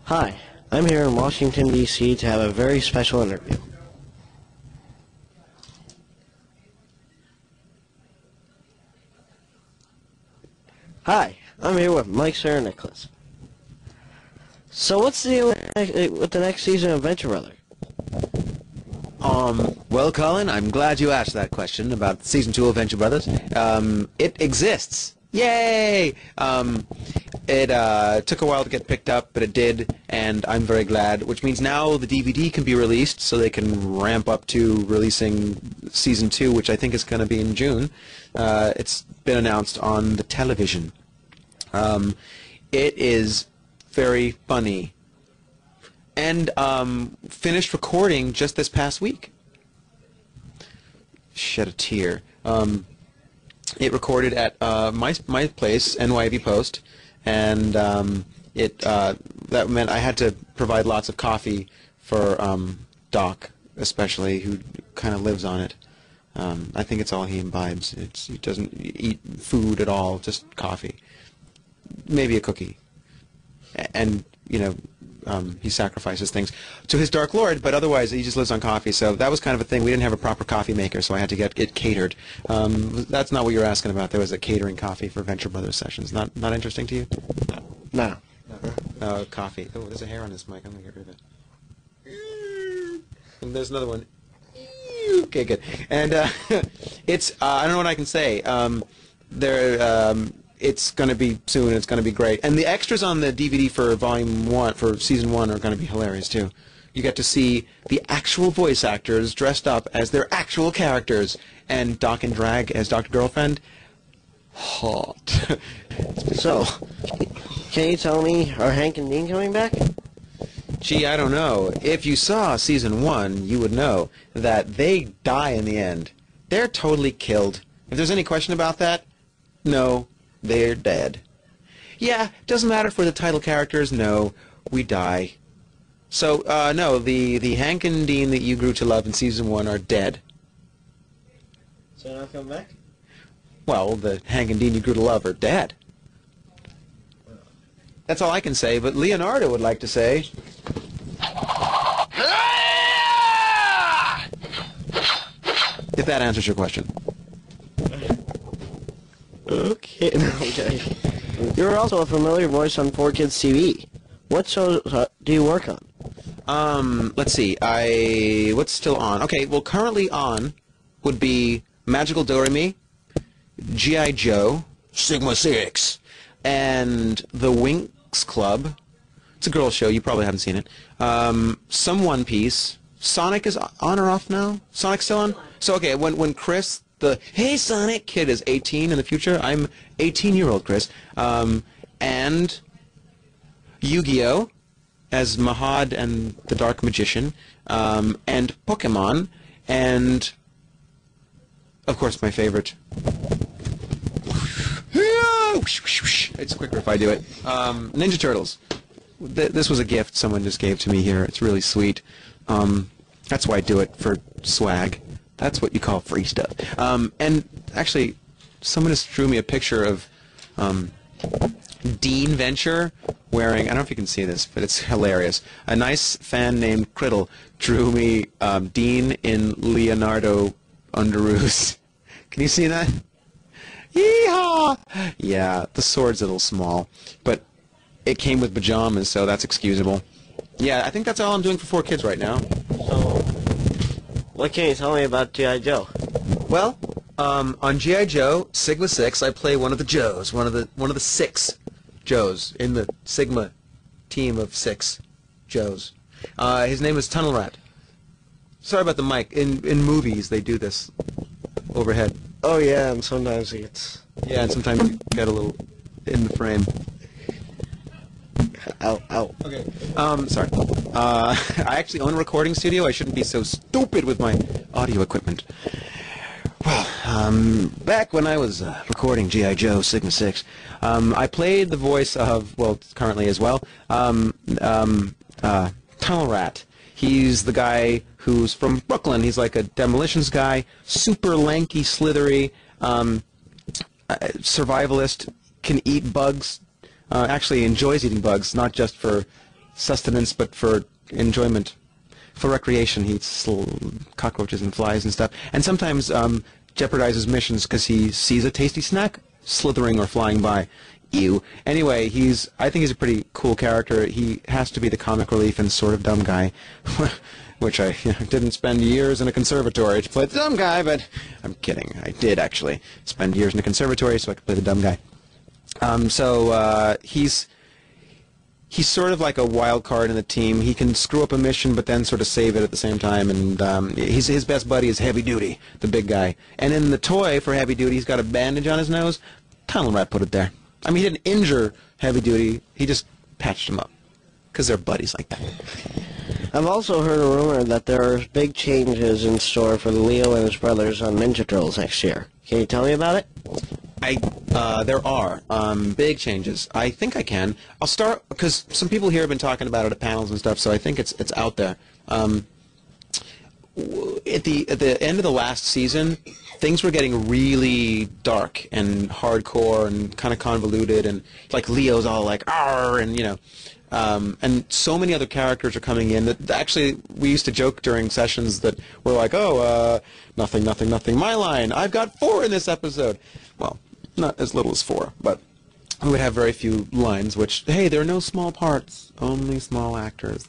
Hi, I'm here in Washington, D.C. to have a very special interview. Hi, I'm here with Mike, Sarah, and Nicholas. So what's the deal with the next season of Venture Brother? Well, Colin, I'm glad you asked that question about Season 2 of Venture Brothers. It exists. Yay! It took a while to get picked up, but it did, and I'm very glad, which means now the DVD can be released, so they can ramp up to releasing Season 2, which I think is going to be in June. It's been announced on the television. It is very funny. And finished recording just this past week. Shed a tear. It recorded at my place, NYV Post, and that meant I had to provide lots of coffee for Doc, especially, who kind of lives on it. I think it's all he imbibes. He doesn't eat food at all, just coffee. Maybe a cookie. And, you know, he sacrifices things to his Dark Lord, but otherwise he just lives on coffee. So that was kind of a thing. We didn't have a proper coffee maker, so I had to get it catered. That's not what you were asking about. There was a catering coffee for Venture Brothers sessions. Not interesting to you? No. Coffee. Oh, there's a hair on this mic. I'm going to get rid of it. And there's another one. Okay, good. And it's, I don't know what I can say. It's going to be soon. It's going to be great. And the extras on the DVD for Volume 1, for Season 1, are going to be hilarious, too. You get to see the actual voice actors dressed up as their actual characters. And Doc and Drag as Dr. Girlfriend. Hot. So, can you tell me, are Hank and Dean coming back? Gee, I don't know. If you saw Season 1, you would know that they die in the end. They're totally killed. If there's any question about that, no. They're dead. Yeah, doesn't matter for the title characters. No, we die. So, no, the Hank and Dean that you grew to love in Season 1 are dead. So they're not coming back? Well, the Hank and Dean you grew to love are dead. That's all I can say, but Leonardo would like to say... if that answers your question. Okay. Okay. You're also a familiar voice on 4Kids TV. What shows do you work on? Let's see. What's still on? Okay, well, currently on would be Magical Doremi, G.I. Joe, Sigma 6, and The Winx Club. It's a girls' show. You probably haven't seen it. Some One Piece. Sonic is on or off now? Sonic's still on? So, okay, when Chris... the Hey Sonic kid is 18 in the future. I'm 18-year-old Chris. And Yu-Gi-Oh! As Mahad and the Dark Magician. And Pokemon. And, of course, my favorite. It's quicker if I do it. Ninja Turtles. This was a gift someone just gave to me here. It's really sweet. That's why I do it, for swag. That's what you call free stuff. And actually, someone just drew me a picture of Dean Venture wearing, I don't know if you can see this, but it's hilarious. A nice fan named Criddle drew me Dean in Leonardo underoos. Can you see that? Yeehaw! Yeah, the sword's a little small, but it came with pajamas, so that's excusable. Yeah, I think that's all I'm doing for 4Kids right now. So, what can you tell me about G.I. Joe? Well, on G.I. Joe, Sigma 6, I play one of the Joes, one of the 6 Joes in the Sigma team of 6 Joes. His name is Tunnel Rat. Sorry about the mic. In movies, they do this overhead. Oh yeah, and sometimes it gets... Yeah, and sometimes you get a little in the frame. Ow, ow. Okay. Sorry. I actually own a recording studio. I shouldn't be so stupid with my audio equipment. Well, back when I was recording G.I. Joe Sigma 6, I played the voice of, well, currently as well, Tunnel Rat. He's the guy who's from Brooklyn. He's like a demolitions guy, super lanky, slithery, survivalist, can eat bugs, actually enjoys eating bugs, not just for sustenance, but for enjoyment. For recreation, he eats little cockroaches and flies and stuff. And sometimes jeopardizes missions because he sees a tasty snack slithering or flying by. Ew. Anyway, I think he's a pretty cool character. He has to be the comic relief and sort of dumb guy, which I didn't spend years in a conservatory to play the dumb guy, but I'm kidding. I did actually spend years in a conservatory so I could play the dumb guy. He's sort of like a wild card in the team. He can screw up a mission, but then sort of save it at the same time. And his best buddy is Heavy Duty, the big guy. And in the toy for Heavy Duty, he's got a bandage on his nose. Tunnel Rat put it there. I mean, he didn't injure Heavy Duty. He just patched him up. Because they're buddies like that. I've also heard a rumor that there are big changes in store for Leo and his brothers on Ninja Turtles next year. Can you tell me about it? There are big changes. I think I can. I'll start because some people here have been talking about it at panels and stuff, so I think it's out there. At the end of the last season, things were getting really dark and hardcore and kind of convoluted, and like Leo's all like "arr," and and so many other characters are coming in that actually we used to joke during sessions that we're like, oh, nothing, nothing, nothing, my line, I've got 4 in this episode. Well, not as little as 4, but we would have very few lines, which, hey, there are no small parts, only small actors.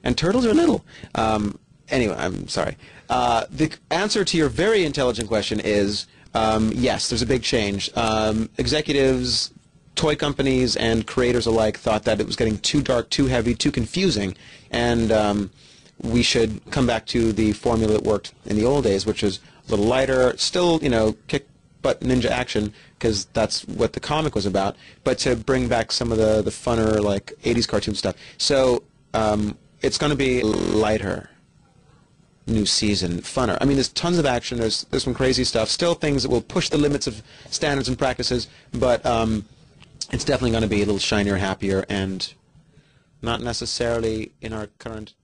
And turtles are little. Anyway, I'm sorry. The answer to your very intelligent question is yes, there's a big change. Executives, toy companies, and creators alike thought that it was getting too dark, too heavy, too confusing, and we should come back to the formula that worked in the old days, which is a little lighter, still, kick butt ninja action, because that's what the comic was about, but to bring back some of the funner, like, 80s cartoon stuff. So it's going to be lighter. New season, funner. I mean, there's tons of action, there's some crazy stuff, still things that will push the limits of standards and practices, but it's definitely going to be a little shinier, happier, and not necessarily in our current